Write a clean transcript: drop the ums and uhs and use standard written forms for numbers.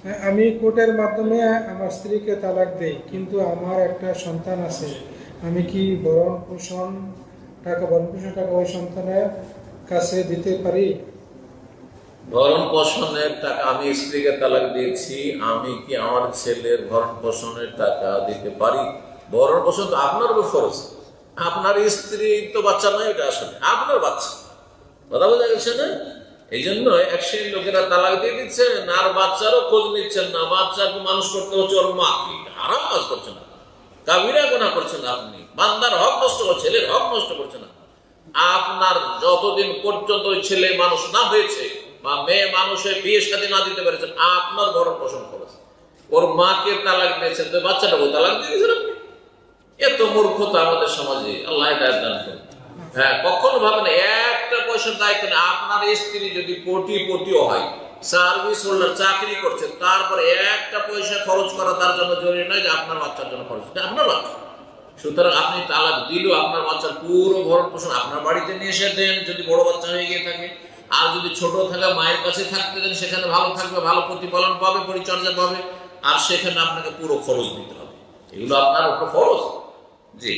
আমি কোর্টের মাধ্যমে আমার স্ত্রীকে তালাক দেই, কিন্তু আমার একটা সন্তান আছে। আমি কি ভরণ পোষণ টাকা ওই সন্তানের কাছে দিতে পারি? ভরণ পোষণের টাকা আমি স্ত্রীকে তালাক দিয়েছি, আমি কি আমার ছেলের ভরণ পোষণের টাকা দিতে পারি? ভরণ পোষণ তো আপনার উপর ফরজ। আপনার স্ত্রী তো বাচ্চা নয়, এটা আসলে আপনার বাচ্চা। কথা বোঝা গেছে না? এই জন্য এক শ্রেণীর লোকেরা তালাক দিয়ে দিচ্ছেন আর বাচ্চারও খোঁজ নিচ্ছেন না। বাচ্চাকে মানুষ করতে হচ্ছে ওর মাকে। আরাম কাজ করছেন না, কাবিরা গুনাহ করছেন আপনি, বান্দার হক নষ্ট করছেন, ছেলের হক নষ্ট করছেন না। আপনার যতদিন পর্যন্ত ওই ছেলে মানুষ না হয়েছে বা মেয়ে মানুষের বিয়ে শাদী না দিতে পেরেছেন, আপনার ভরণ পোষণ করেছে। ওর মাকে তালাক দিয়েছেন, তো বাচ্চাটাকে তালাক দিয়ে দিয়েছেন আপনি। এত মূর্খতা আমাদের সমাজে, আল্লাহ হিদায়াত দান করুন। হ্যাঁ, কখনো ভাবেন একটা পয়সার দায়িত্ব নেই। আপনার স্ত্রী যদি কোটিপতিও হয়, সার্ভিস হোল্ডার, চাকরি করছে, তারপরে একটা পয়সা খরচ করা তার জন্য জরুরি নয় যে আপনার বাচ্চার জন্য খরচ, আপনার বাচ্চা। সুতরাং আপনি তালাক দিলেও আপনার বাচ্চার পুরো ভরণ পোষণ আপনার বাড়িতে নিয়ে এসে দেন, যদি বড় বাচ্চা হয়ে গিয়ে থাকে। আর যদি ছোট থাকে মায়ের কাছে থাকতে দেন, সেখানে ভালো থাকবে, ভালো প্রতিপালন পাবে, পরিচর্যা পাবে, আর সেখানে আপনাকে পুরো খরচ দিতে হবে। এগুলো আপনার উপর খরচ। জি।